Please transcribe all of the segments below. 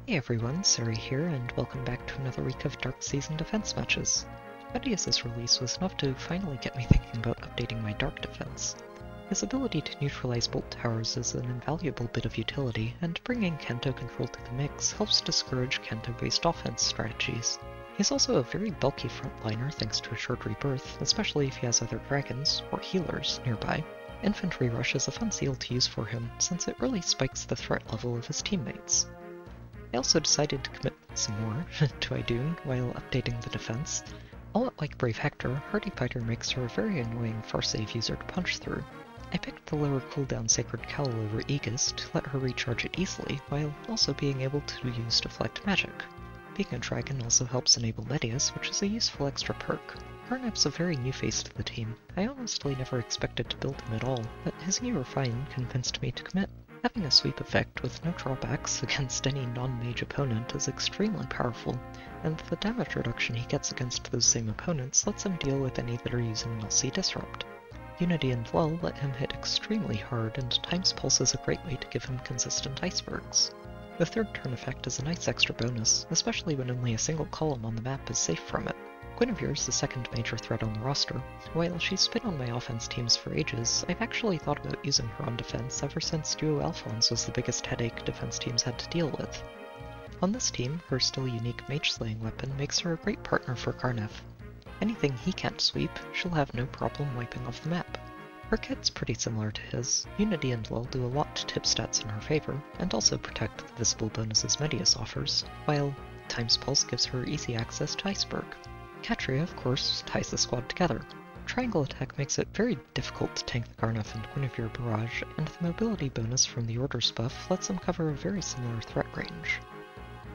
Hey everyone, Sari here, and welcome back to another week of Dark Season defense matches. Medeus' release was enough to finally get me thinking about updating my Dark defense. His ability to neutralize bolt towers is an invaluable bit of utility, and bringing Kanto control to the mix helps discourage Kanto-based offense strategies. He's also a very bulky frontliner thanks to Assured Rebirth, especially if he has other dragons, or healers, nearby. Infantry Rush is a fun seal to use for him, since it really spikes the threat level of his teammates. I also decided to commit some more to Idun while updating the defense. A lot like Brave Hector, Hardy Fighter makes her a very annoying far-save user to punch through. I picked the lower cooldown Sacred Cowl over Aegis to let her recharge it easily, while also being able to use Deflect Magic. Being a dragon also helps enable Medeus, which is a useful extra perk. Gharnef's a very new face to the team. I honestly never expected to build him at all, but his new refine convinced me to commit. Having a sweep effect with no drawbacks against any non-mage opponent is extremely powerful, and the damage reduction he gets against those same opponents lets him deal with any that are using LC Disrupt. Unity and Lull let him hit extremely hard, and Time's Pulse is a great way to give him consistent icebergs. The third turn effect is a nice extra bonus, especially when only a single column on the map is safe from it. Guinevere is the second major threat on the roster. While she's been on my offense teams for ages, I've actually thought about using her on defense ever since Duo Alphonse was the biggest headache defense teams had to deal with. On this team, her still unique mage-slaying weapon makes her a great partner for Gharnef. Anything he can't sweep, she'll have no problem wiping off the map. Her kit's pretty similar to his. Unity and Lull do a lot to tip stats in her favor, and also protect the visible bonuses Medeus offers, while Time's Pulse gives her easy access to Iceberg. Katria, of course, ties the squad together. Triangle attack makes it very difficult to tank the Gharnef and Guinevere barrage, and the mobility bonus from the Orders buff lets them cover a very similar threat range.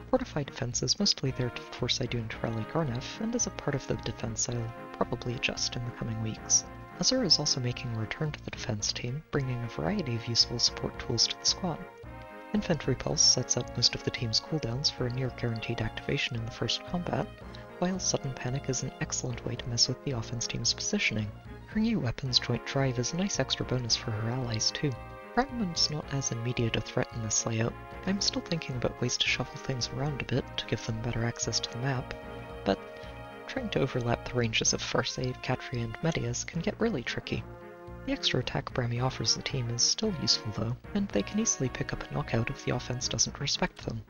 Fortified defense is mostly there to force Idun to rally Gharnef, and as a part of the defense I'll probably adjust in the coming weeks. Azur is also making a return to the defense team, bringing a variety of useful support tools to the squad. Infantry Pulse sets up most of the team's cooldowns for a near-guaranteed activation in the first combat, while Sudden Panic is an excellent way to mess with the offense team's positioning. Her new weapon's Joint Drive is a nice extra bonus for her allies too. Fragment's not as immediate a threat in this layout. I'm still thinking about ways to shuffle things around a bit to give them better access to the map, but trying to overlap the ranges of Farsave, Katria, and Medeus can get really tricky. The extra attack Brami offers the team is still useful though, and they can easily pick up a knockout if the offense doesn't respect them.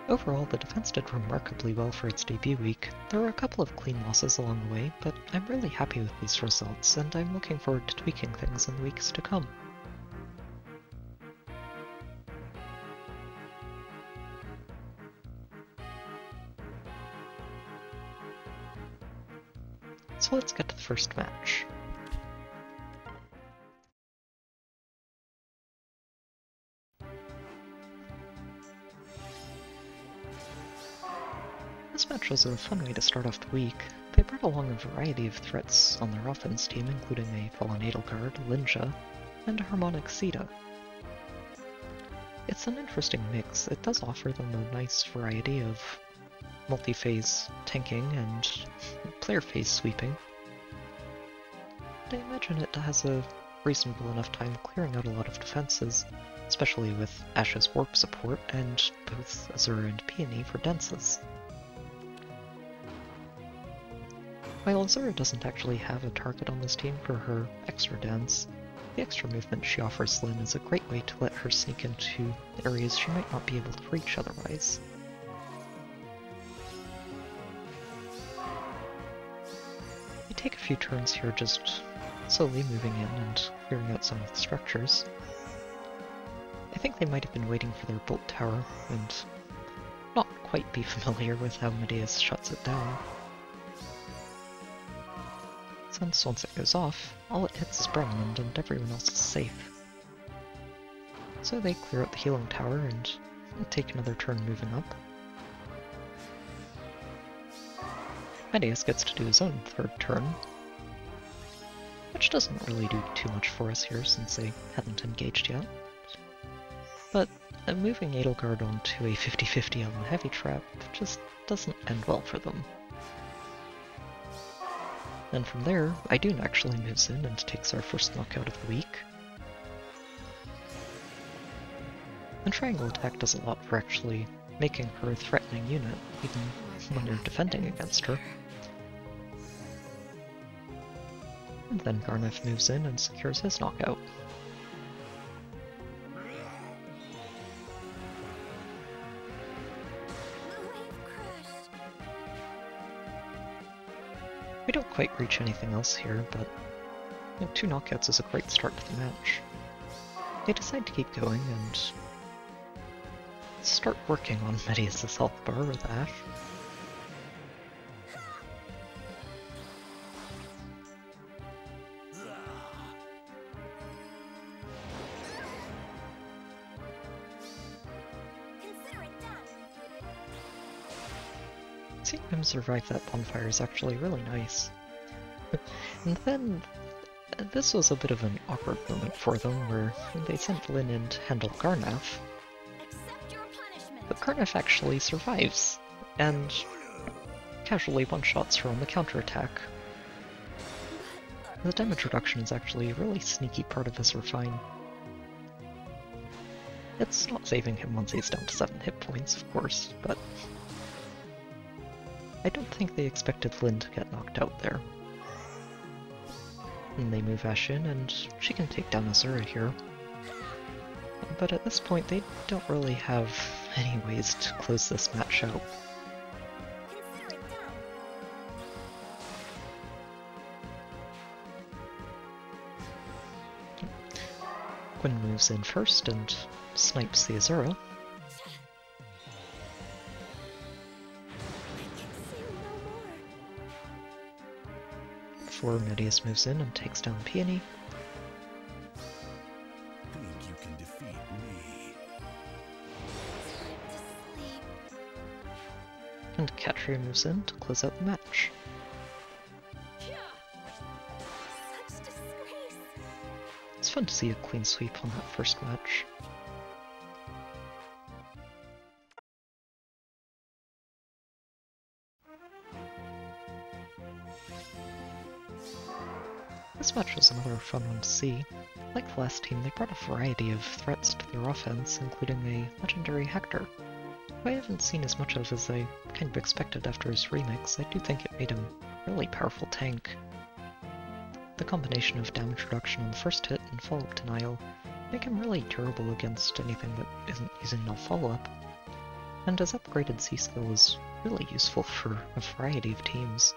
Overall, the defense did remarkably well for its debut week. There were a couple of clean losses along the way, but I'm really happy with these results, and I'm looking forward to tweaking things in the weeks to come. So let's get to the first match. This match was a fun way to start off the week. They brought along a variety of threats on their offense team, including a Fallen Edelgard, Linja, and a Harmonic Sita. It's an interesting mix. It does offer them a nice variety of multi-phase tanking and player phase sweeping. But I imagine it has a reasonable enough time clearing out a lot of defenses, especially with Ashe's warp support and both Azur and Peony for denses. While Azura doesn't actually have a target on this team for her extra dance, the extra movement she offers Lyn is a great way to let her sneak into areas she might not be able to reach otherwise. You take a few turns here just slowly moving in and clearing out some of the structures. I think they might have been waiting for their bolt tower and not quite be familiar with how Medeus shuts it down. Since once it goes off, all it hits is Bremland and everyone else is safe. So they clear out the healing tower and take another turn moving up. Medeus gets to do his own third turn, which doesn't really do too much for us here since they hadn't engaged yet. But moving Edelgard onto a 50-50 on the heavy trap just doesn't end well for them. And from there, Idun actually moves in and takes our first knockout of the week. And triangle attack does a lot for actually making her a threatening unit, even when you're defending against her. And then Gharnef moves in and secures his knockout. We don't quite reach anything else here, but 2 knockouts is a great start to the match. They decide to keep going and start working on Medeus' health bar with Ash. Seeing him survive that bonfire is actually really nice. And then, this was a bit of an awkward moment for them, where they sent Lyn in to handle Gharnef. But Gharnef actually survives, and casually one-shots her on the counterattack. The damage reduction is actually a really sneaky part of this refine. It's not saving him once he's down to 7 hit points, of course, but I don't think they expected Lyn to get knocked out there. And they move Ash in, and she can take down Azura here. But at this point, they don't really have any ways to close this match out. Gwen moves in first and snipes the Azura. Before Medeus moves in and takes down Peony. Think you can defeat me? And Katria moves in to close out the match. It's fun to see a clean sweep on that first match. This match was another fun one to see. Like the last team, they brought a variety of threats to their offense, including a legendary Hector, who I haven't seen as much of as I kind of expected after his remix. I do think it made him a really powerful tank. The combination of damage reduction on the first hit and follow-up denial make him really durable against anything that isn't using no follow-up, and his upgraded C-skill is really useful for a variety of teams.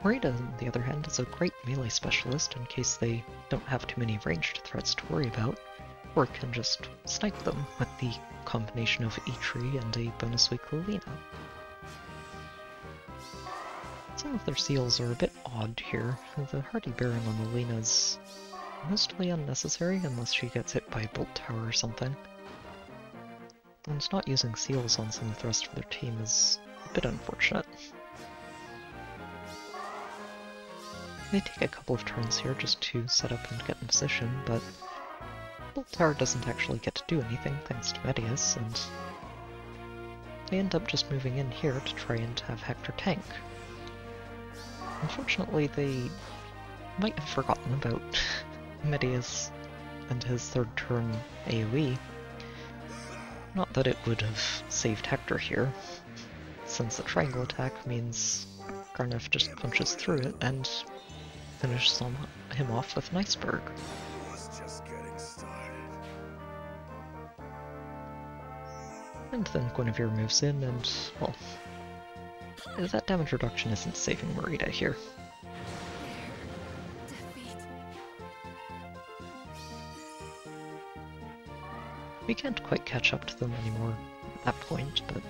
Morita, on the other hand, is a great melee specialist in case they don't have too many ranged threats to worry about, or can just snipe them with the combination of E-Tree and a bonus weak Lilina. Some of their seals are a bit odd here. The Hardy Bearing on Lilina is mostly unnecessary unless she gets hit by a bolt tower or something. And not using seals on some of the rest of their team is a bit unfortunate. They take a couple of turns here just to set up and get in position, but Bolt Tower doesn't actually get to do anything thanks to Medeus, and they end up just moving in here to try and have Hector tank. Unfortunately, they might have forgotten about Medeus and his third turn AoE. Not that it would have saved Hector here, since the triangle attack means Gharnef just punches through it and finishes him off with an iceberg. Just getting started. And then Guinevere moves in and, well, that damage reduction isn't saving Morita here. We can't quite catch up to them anymore at that point, but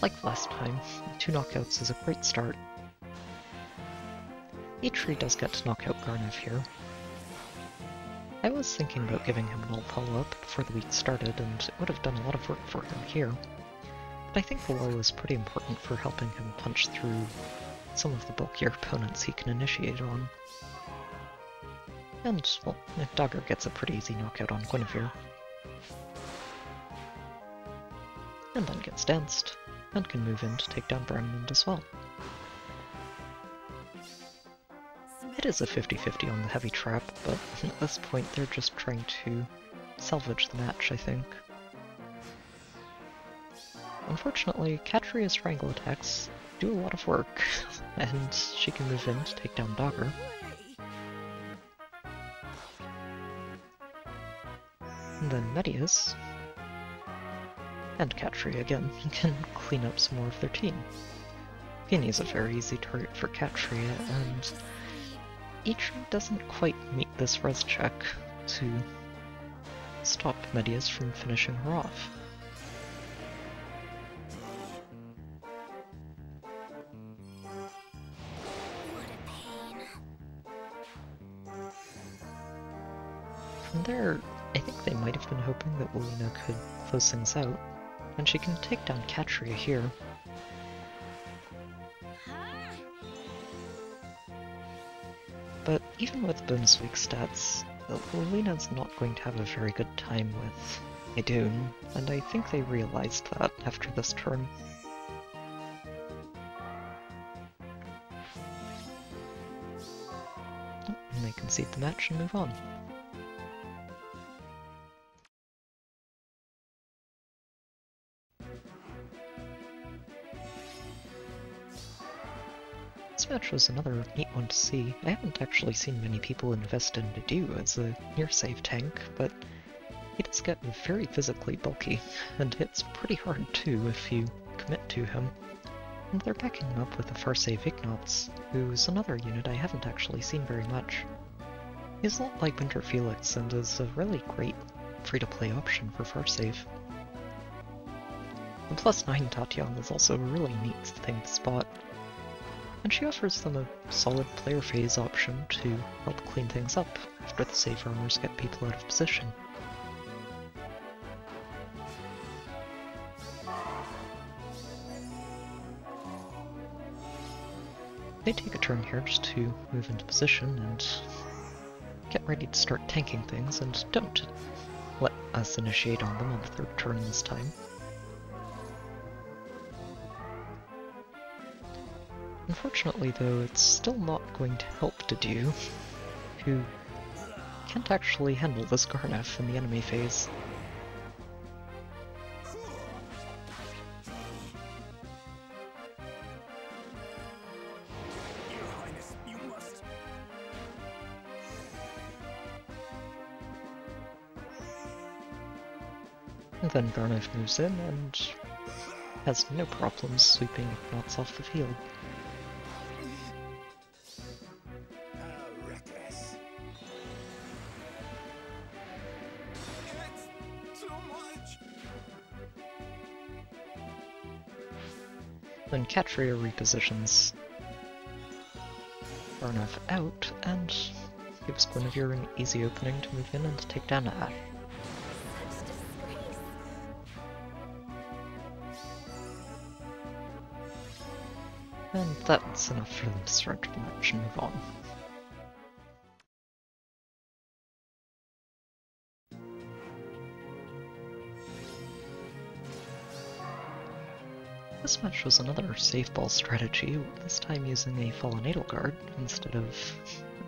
like last time, 2 knockouts is a great start. E-Tree does get to knock out Gharnef here. I was thinking about giving him an ult follow-up before the week started, and it would have done a lot of work for him here. But I think the lull is pretty important for helping him punch through some of the bulkier opponents he can initiate on. And, well, Dogger gets a pretty easy knockout on Guinevere. And then gets danced, and can move in to take down Brandon as well. It is a 50-50 on the heavy trap, but at this point they're just trying to salvage the match, I think. Unfortunately, Katria's triangle attacks do a lot of work, and she can move in to take down Dogger. And then Medeus, and Katria again, can clean up some more of their team. Peony is a very easy target for Katria, and Ichi doesn't quite meet this res check to stop Medeus from finishing her off. From there, I think they might have been hoping that Lena could close things out, and she can take down Katria here. But even with Bone's weak stats, Lena's not going to have a very good time with Idun, and I think they realized that after this turn. And they concede the match and move on. This match was another neat one to see. I haven't actually seen many people invest in Medeus as a near-save tank, but he does get very physically bulky, and hits pretty hard too if you commit to him. And they're backing him up with a Farsave Ignatz, who's another unit I haven't actually seen very much. He's a lot like Winter Felix and is a really great free-to-play option for Farsave. The +9 Tatiana is also a really neat thing to spot, and she offers them a solid player phase option to help clean things up after the save armors get people out of position. They take a turn here just to move into position and get ready to start tanking things, and don't let us initiate on them on the third turn this time. Unfortunately though, it's still not going to help Dedu, who can't actually handle this Gharnef in the enemy phase. And then Gharnef moves in and has no problems sweeping Ignatz off the field. Then Katria repositions Gharnef out and gives Guinevere an easy opening to move in and take down Ash. And that's enough for them to start the match and move on. This match was another save ball strategy, this time using a Fallen Edelgard instead of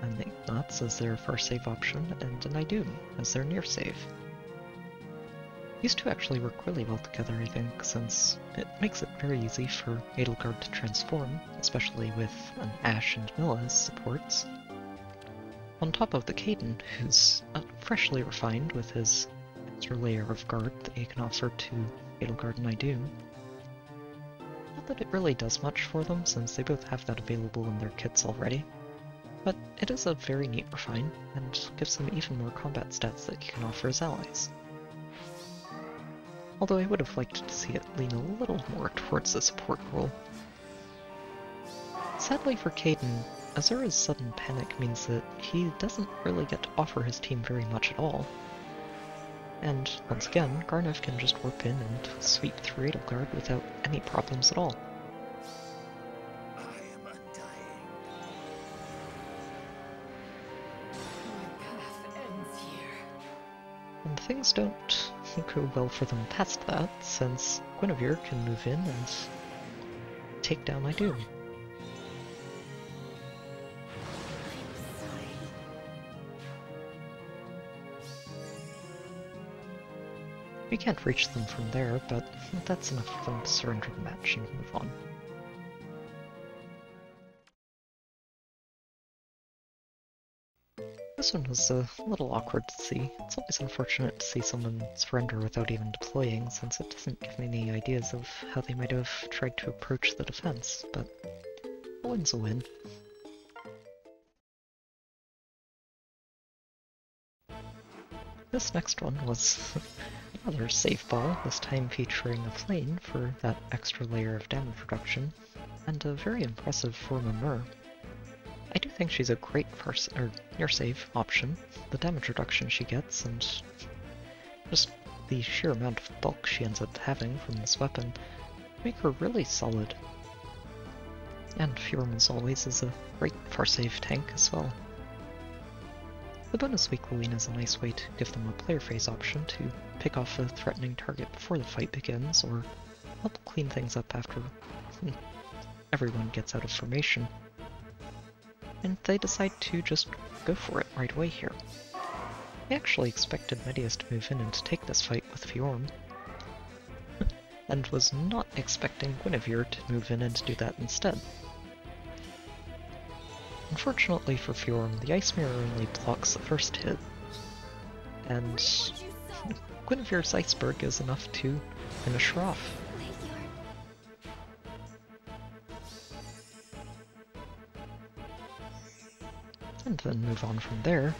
an Ignatz as their first save option and an Idun as their near save. These two actually work really well together, I think, since it makes it very easy for Edelgard to transform, especially with an Ashe and Milla as supports. On top of the Caden, who's freshly refined with his extra layer of guard that he can offer to Edelgard and Idun. Not that it really does much for them, since they both have that available in their kits already, but it is a very neat refine, and gives them even more combat stats that he can offer his allies. Although I would have liked to see it lean a little more towards the support role. Sadly for Caden, Azura's sudden panic means that he doesn't really get to offer his team very much at all. And once again, Gharnef can just warp in and sweep through Edelgard without any problems at all. I am undying. My path ends here. And things don't go well for them past that, since Guinevere can move in and take down Idun. We can't reach them from there, but that's enough for them to surrender the match and move on. This one was a little awkward to see. It's always unfortunate to see someone surrender without even deploying, since it doesn't give me any ideas of how they might have tried to approach the defense, but a win's a win. This next one was another save ball, this time featuring a flame for that extra layer of damage reduction, and a very impressive Forma. I do think she's a great near save option. The damage reduction she gets and just the sheer amount of bulk she ends up having from this weapon make her really solid. And Fjorm, as always, is a great far save tank as well. The bonus weak Lilina is a nice way to give them a player phase option to pick off a threatening target before the fight begins, or help clean things up after everyone gets out of formation. And they decide to just go for it right away here. I actually expected Medeus to move in and to take this fight with Fjorm, and was not expecting Guinevere to move in and do that instead. Unfortunately for Fjorm, the Ice Mirror only blocks the first hit, and Guinevere's Iceberg is enough to finish her off. And then move on from there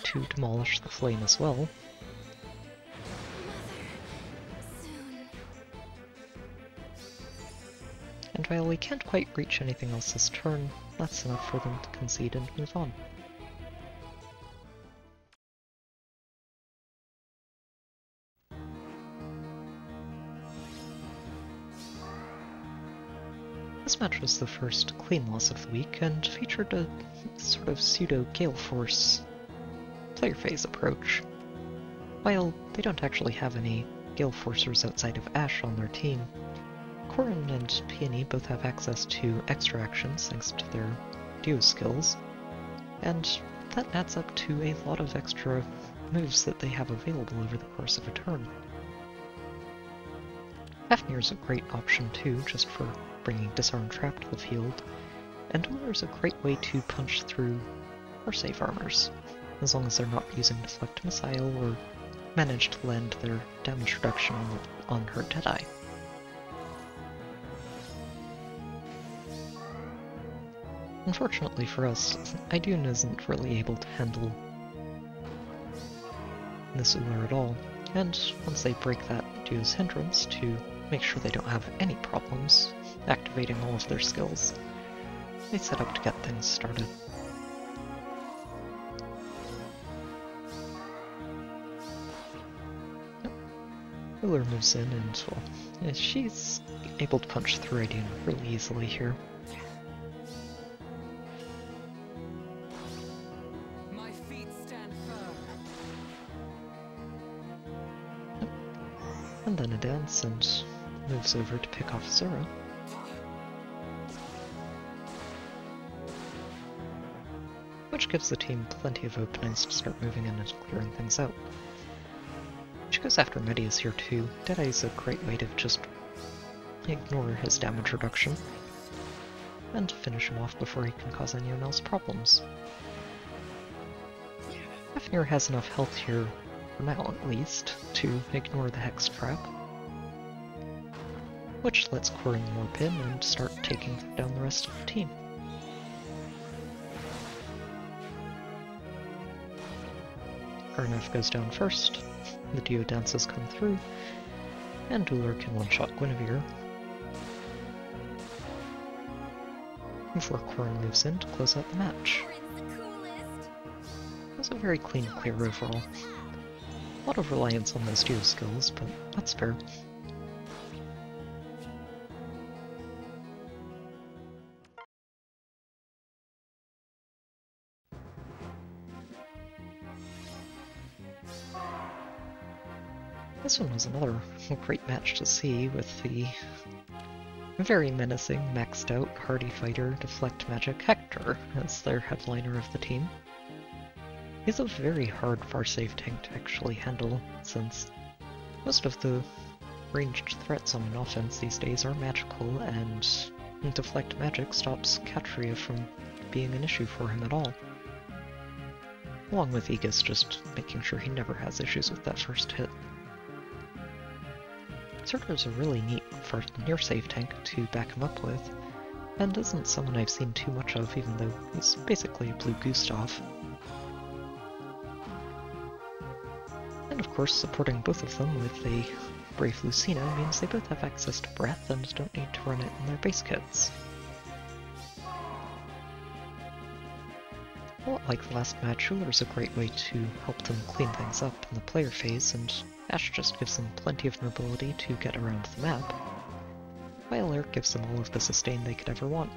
to demolish the flame as well. And while we can't quite reach anything else this turn, that's enough for them to concede and move on. This match was the first clean loss of the week, and featured a sort of pseudo-Gale Force player phase approach. While they don't actually have any Gale Forcers outside of Ashe on their team, Corrin and Peony both have access to extra actions thanks to their duo skills, and that adds up to a lot of extra moves that they have available over the course of a turn. Fafnir's a great option too, just for bringing Disarm Trap to the field, and Ullr's a great way to punch through our safe armors, as long as they're not using Deflect Missile or manage to land their damage reduction on her Deadeye. Unfortunately for us, Idun isn't really able to handle this Ullr at all, and once they break that duo's hindrance to make sure they don't have any problems activating all of their skills, they set up to get things started. Ullr moves in and, well, she's able to punch through Idun really easily here. My feet stand firm. And then a dance and moves over to pick off Zora. Which gives the team plenty of openings to start moving in and clearing things out. She goes after Medeus here too. Deadeye's a great way to just ignore his damage reduction and finish him off before he can cause anyone else problems. Fafnir has enough health here, for now at least, to ignore the Hex Trap, which lets Corrin warp in and start taking down the rest of the team. Gharnef goes down first, the duo dances come through, and Ullr can one-shot Guinevere, before Corrin moves in to close out the match. It was a very clean clear overall. A lot of reliance on those duo skills, but that's fair. This one was another great match to see, with the very menacing, maxed out, hardy fighter Deflect Magic Hector as their headliner of the team. He's a very hard far save tank to actually handle, since Most of the ranged threats on an offense these days are magical, and deflect magic stops Katria from being an issue for him at all. Along with Aegis just making sure he never has issues with that first hit. Surtur's a really neat near save tank to back him up with, and isn't someone I've seen too much of, even though he's basically a blue Gustav. And of course, supporting both of them with a Brave Lucina means they both have access to breath and don't need to run it in their base kits. A lot like the last match, Ullr's a great way to help them clean things up in the player phase, and Ashe just gives them plenty of mobility to get around the map, while Air gives them all of the sustain they could ever want.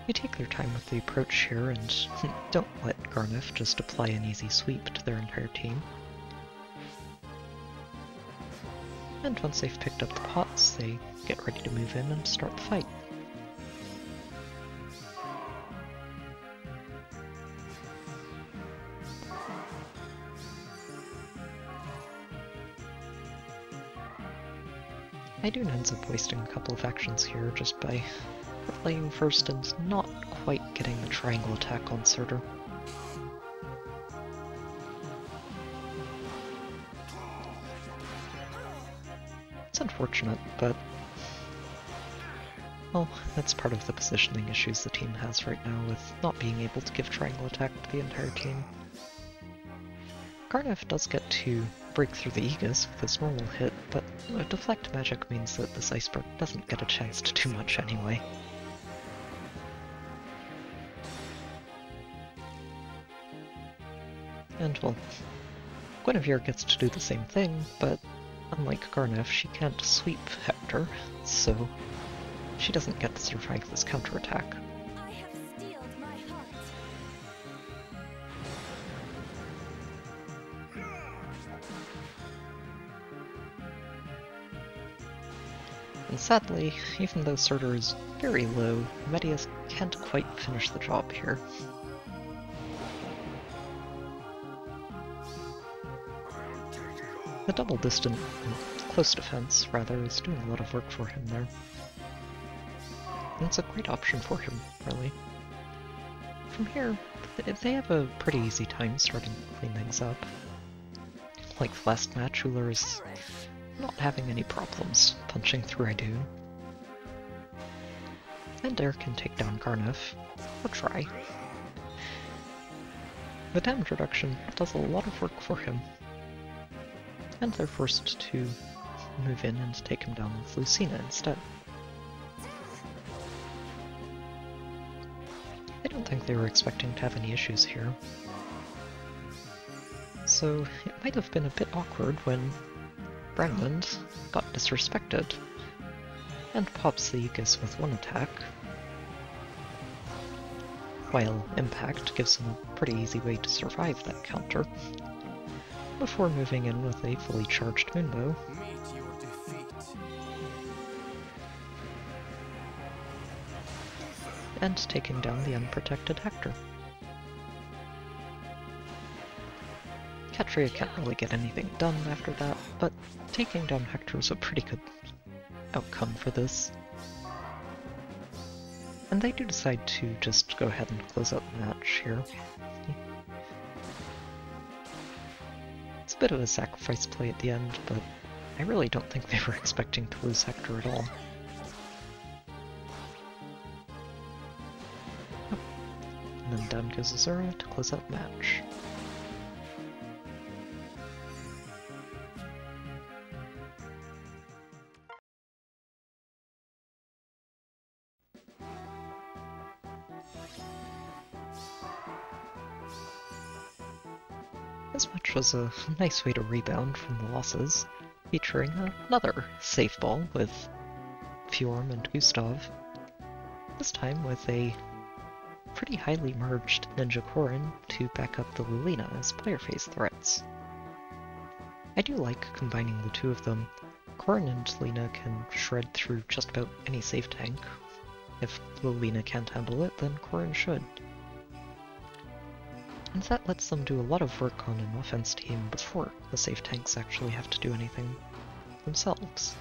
You take their time with the approach here, and don't let Gharnef just apply an easy sweep to their entire team. And once they've picked up the pots, they get ready to move in and start the fight. Idun ends up wasting a couple of actions here just by playing first and not quite getting the triangle attack on Surtur. It's unfortunate, but well, that's part of the positioning issues the team has right now with not being able to give triangle attack to the entire team. Gharnef does get to break through the Aegis with his normal hit, but deflect magic means that this iceberg doesn't get a chance to do much anyway. And well, Guinevere gets to do the same thing, but unlike Gharnef, she can't sweep Hector, so she doesn't get to survive this counterattack. I have steeled my heart. And sadly, even though Surtur is very low, Medeus can't quite finish the job here. The double distant, close defense, rather, is doing a lot of work for him there. And it's a great option for him, really. From here, they have a pretty easy time starting to clean things up. Like the last match, Ullr is not having any problems punching through Idun. And Air can take down Gharnef, or try. The damage reduction does a lot of work for him. And they're forced to move in and take him down with Lucina instead. I don't think they were expecting to have any issues here. So it might have been a bit awkward when Brandand got disrespected and pops the Aegis with one attack, while Impact gives him a pretty easy way to survive that counter, before moving in with a fully charged Moonbow. Meet your defeat. And taking down the unprotected Hector. Katria can't really get anything done after that, but taking down Hector is a pretty good outcome for this. And they do decide to just go ahead and close out the match here. It's a bit of a sacrifice play at the end, but I really don't think they were expecting to lose Hector at all. Oh. And then down goes Azura to close out the match. This match was a nice way to rebound from the losses, featuring another safe ball with Fjorm and Gustav, this time with a pretty highly merged Ninja Corrin to back up the Lulina as player phase threats. I do like combining the two of them. Corrin and Lina can shred through just about any safe tank. If Lulina can't handle it, then Corrin should. And that lets them do a lot of work on an offense team before the safe tanks actually have to do anything themselves.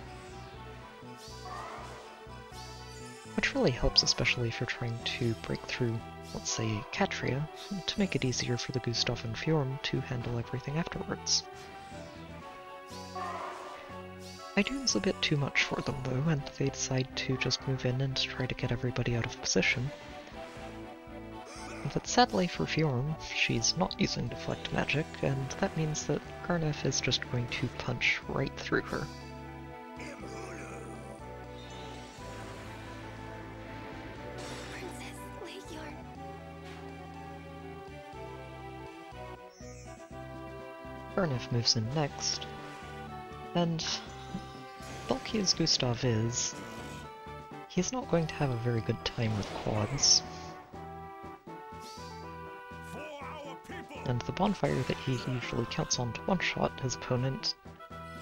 Which really helps, especially if you're trying to break through, let's say, Catria, to make it easier for the Gustav and Fjorm to handle everything afterwards. Idun's a bit too much for them though, and they decide to just move in and try to get everybody out of position. But sadly for Fjorm, she's not using Deflect Magic, and that means that Gharnef is just going to punch right through her. Gharnef moves in next, and bulky as Gustav is, he's not going to have a very good time with quads. And the bonfire that he usually counts on to one-shot his opponent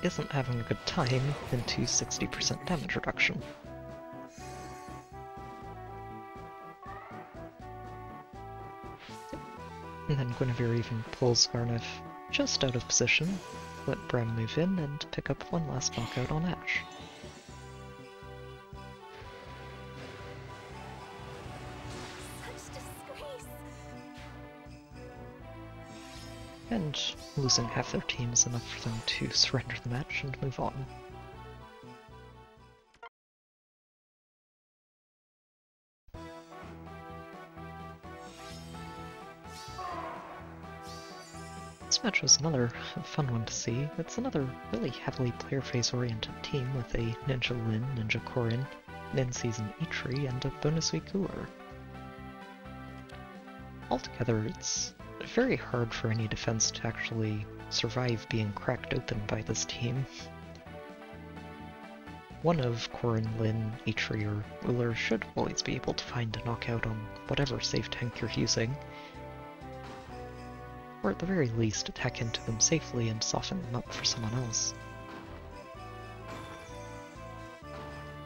isn't having a good time into 60% damage reduction. And then Guinevere even pulls Gharnef just out of position, let Bram move in and pick up one last knockout on Ash. And losing half their team is enough for them to surrender the match and move on. This match was another fun one to see. It's another really heavily player phase oriented team with a Ninja Lin, Ninja Korin, an in-season Eitri, and a bonus week Uller. Altogether, it's very hard for any defense to actually survive being cracked open by this team. One of Korin, Lin, Eitri, or Uller should always be able to find a knockout on whatever safe tank you're using, or at the very least attack into them safely and soften them up for someone else.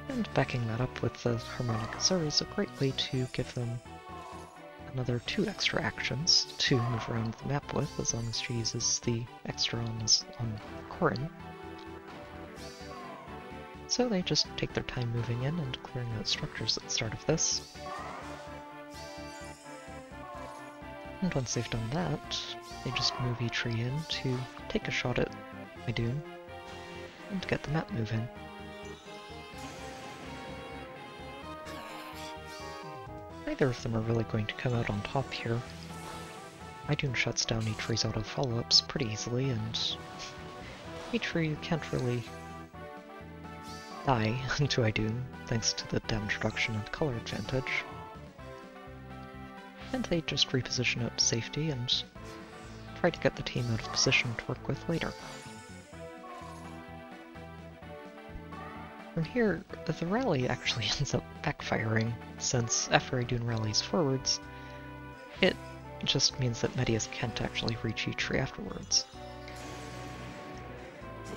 And backing that up with the Harmonic Azure is a great way to give them another 2 extra actions to move around the map with, as long as she uses the extra on Korin. So they just take their time moving in and clearing out structures at the start of this. And once they've done that, they just move Eitri in to take a shot at Idun and get the map moving. Neither of them are really going to come out on top here. Idun shuts down Eitri's auto follow-ups pretty easily, and Eitri can't really die to Idun thanks to the damage reduction and color advantage. And they just reposition out to safety and try to get the team out of position to work with later. From here, the rally actually ends up backfiring, since after Idun rallies forwards, it just means that Medeus can't actually reach Eitri afterwards.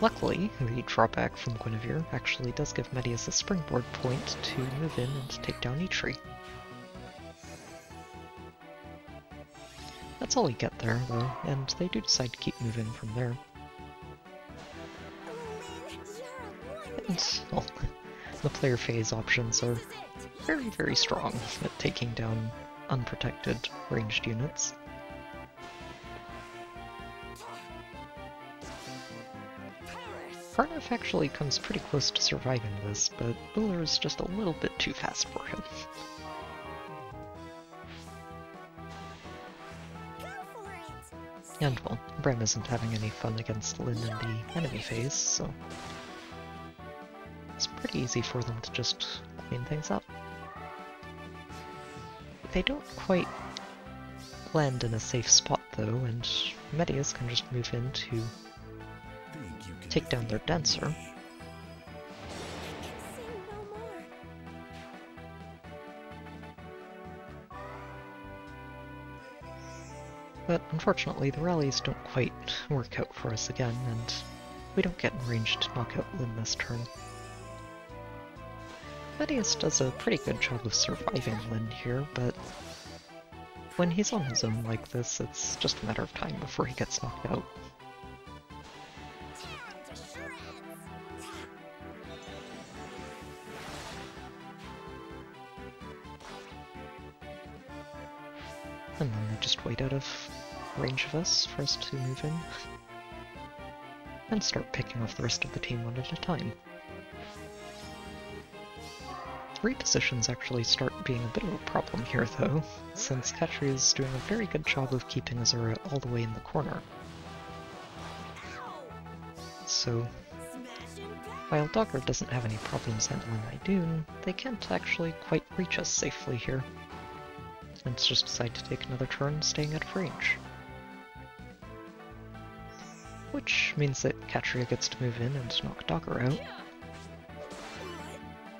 Luckily, the drawback from Guinevere actually does give Medeus a springboard point to move in and take down Eitri. That's all we get there, though, and they do decide to keep moving from there. And, well, the player phase options are very, very strong at taking down unprotected ranged units. Gharnef actually comes pretty close to surviving this, but Uller is just a little bit too fast for him. And, well, Bram isn't having any fun against Lin in the enemy phase, so it's pretty easy for them to just clean things up. They don't quite land in a safe spot though, and Medeus can just move in to take down their Dancer. But unfortunately the rallies don't quite work out for us again, and we don't get in range to knock out Lin this turn. Medeus does a pretty good job of surviving Lin here, but when he's on his own like this, it's just a matter of time before he gets knocked out. And then they just wait out of range of us for us to move in, and start picking off the rest of the team one at a time. Repositions actually start being a bit of a problem here though, since Katri is doing a very good job of keeping Azura all the way in the corner. So, while Dogger doesn't have any problems handling Idun, they can't actually quite reach us safely here. Let's just decide to take another turn staying out of range. Which means that Katria gets to move in and knock Dogger out,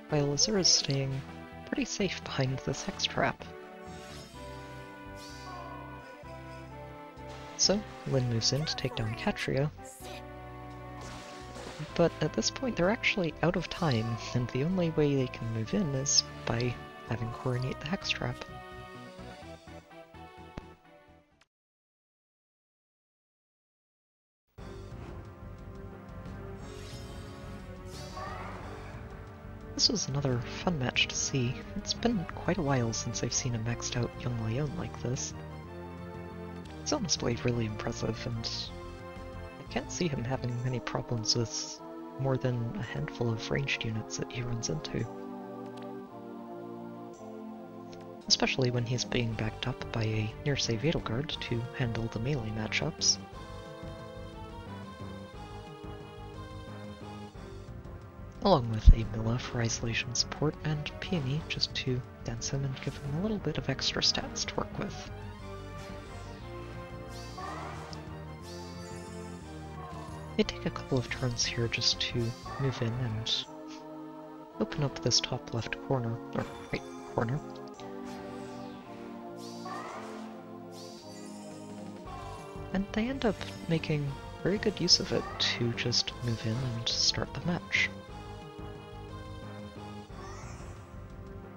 while Azura's staying pretty safe behind this Hex Trap. So, Lyn moves in to take down Katria, but at this point they're actually out of time, and the only way they can move in is by having coordinate the Hex Trap. This was another fun match to see. It's been quite a while since I've seen a maxed out young Leon like this. It's honestly really impressive, and I can't see him having many problems with more than a handful of ranged units that he runs into. Especially when he's being backed up by a near-save Edelgard to handle the melee matchups. Along with a Milla for isolation support, and Peony just to dance him and give him a little bit of extra stats to work with. They take a couple of turns here just to move in and open up this top left corner, or right corner. And they end up making very good use of it to just move in and start the match.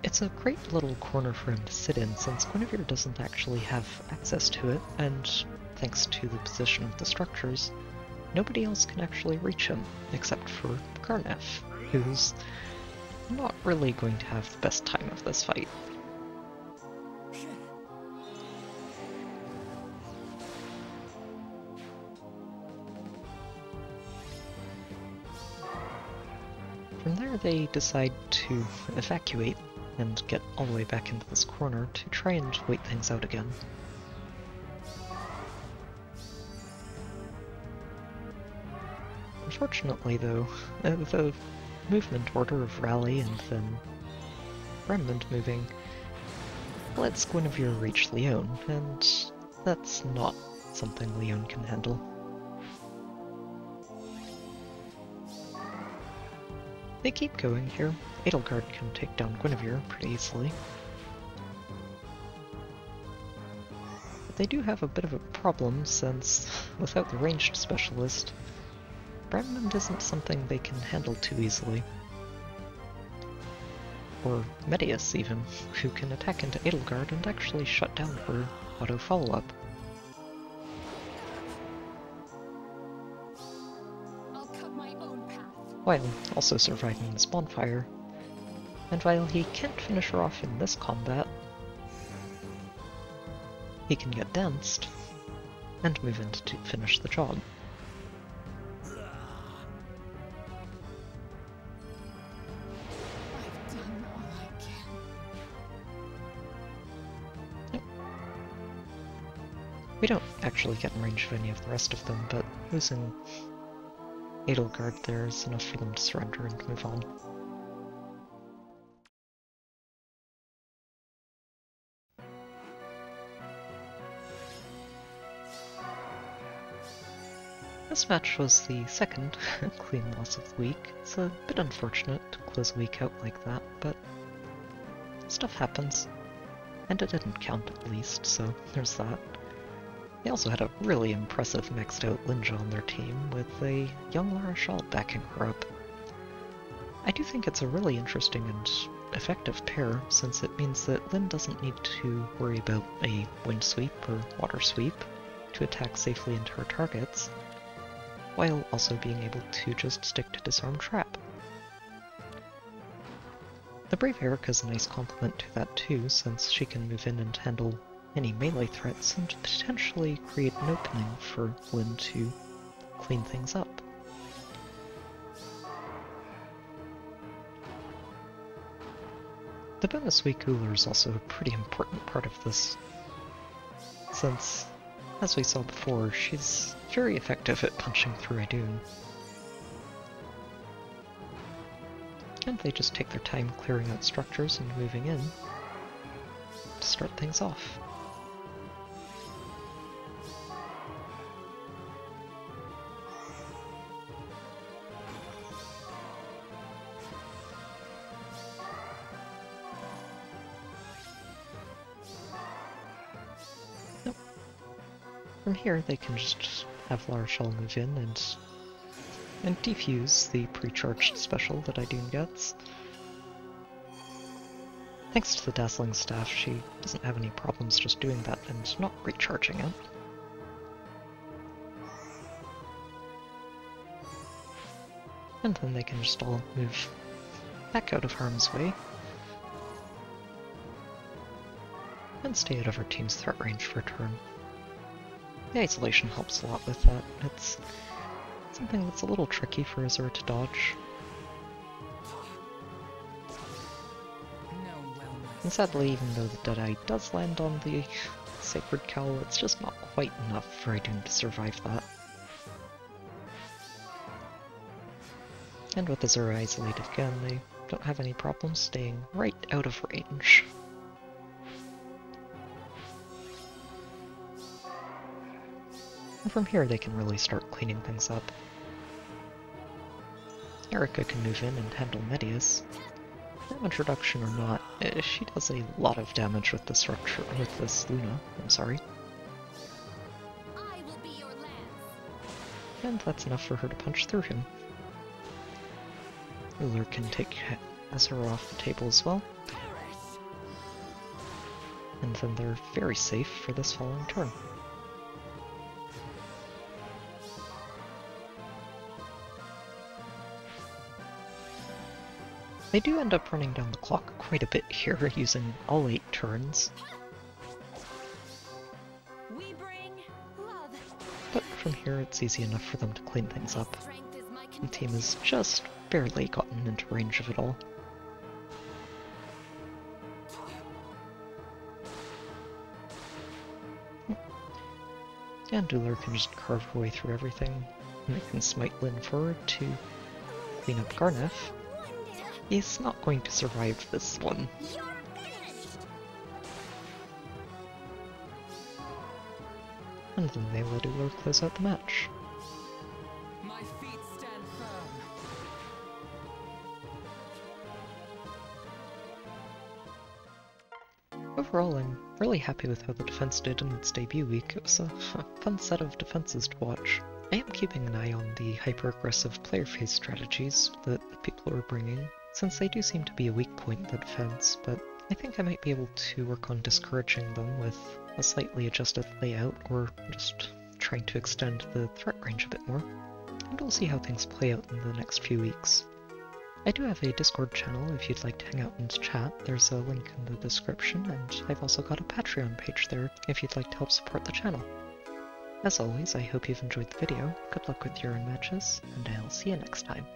It's a great little corner for him to sit in, since Guinevere doesn't actually have access to it, and thanks to the position of the structures, nobody else can actually reach him, except for Gharnef, who's not really going to have the best time of this fight. From there they decide to evacuate and get all the way back into this corner to try and wait things out again. Unfortunately though, the movement order of Rally and then Remnant moving lets Guinevere reach Leon, and that's not something Leon can handle. They keep going here. Edelgard can take down Guinevere pretty easily. But they do have a bit of a problem, since without the ranged specialist, Brandmond isn't something they can handle too easily. Or Medeus even, who can attack into Edelgard and actually shut down her auto follow-up. While also surviving this bonfire. And while he can't finish her off in this combat, he can get danced and move in to finish the job. I've done all I can. We don't actually get in range of any of the rest of them, but losing Edelgard there is enough for them to surrender and move on. This match was the second clean loss of the week. It's a bit unfortunate to close a week out like that, but stuff happens. And it didn't count at least, so there's that. They also had a really impressive maxed out Linja on their team, with a young Lara Shaw backing her up. I do think it's a really interesting and effective pair, since it means that Lyn doesn't need to worry about a wind sweep or water sweep to attack safely into her targets, while also being able to just stick to Disarm Trap. The Brave Erica's a nice complement to that too, since she can move in and handle any melee threats and potentially create an opening for Lyn to clean things up. The bonus weak Uller is also a pretty important part of this, since, as we saw before, she's very effective at punching through Idun. And they just take their time clearing out structures and moving in to start things off. Nope. From here they can just have Larshall move in and defuse the pre-charged special that Idun gets. Thanks to the Dazzling Staff, she doesn't have any problems just doing that and not recharging it. And then they can just all move back out of harm's way and stay out of our team's threat range for a turn. The isolation helps a lot with that. It's something that's a little tricky for Azura to dodge. And sadly, even though the Deadeye does land on the Sacred Cowl, it's just not quite enough for Idun to survive that. And with Azura isolated again, they don't have any problems staying right out of range. And from here they can really start cleaning things up. Erica can move in and handle Medeus. Damage reduction or not, she does a lot of damage with this Luna, I'm sorry. I will be your lance. And that's enough for her to punch through him. Uller can take Azura off the table as well. And then they're very safe for this following turn. They do end up running down the clock quite a bit here, using all 8 turns. We bring love. But from here it's easy enough for them to clean things up. Strength is my The team has just barely gotten into range of it all. And Uller can just carve her way through everything, and they can smite Lyn forward to clean up Gharnef. He's not going to survive this one. You're finished. And then they let Uller close out the match. My feet stand firm. Overall, I'm really happy with how the defense did in its debut week. It was a fun set of defenses to watch. I am keeping an eye on the hyper-aggressive player phase strategies that people are bringing, since they do seem to be a weak point in the defense, but I think I might be able to work on discouraging them with a slightly adjusted layout, or just trying to extend the threat range a bit more, and we'll see how things play out in the next few weeks. I do have a Discord channel if you'd like to hang out and chat. There's a link in the description, and I've also got a Patreon page there if you'd like to help support the channel. As always, I hope you've enjoyed the video, good luck with your own matches, and I'll see you next time.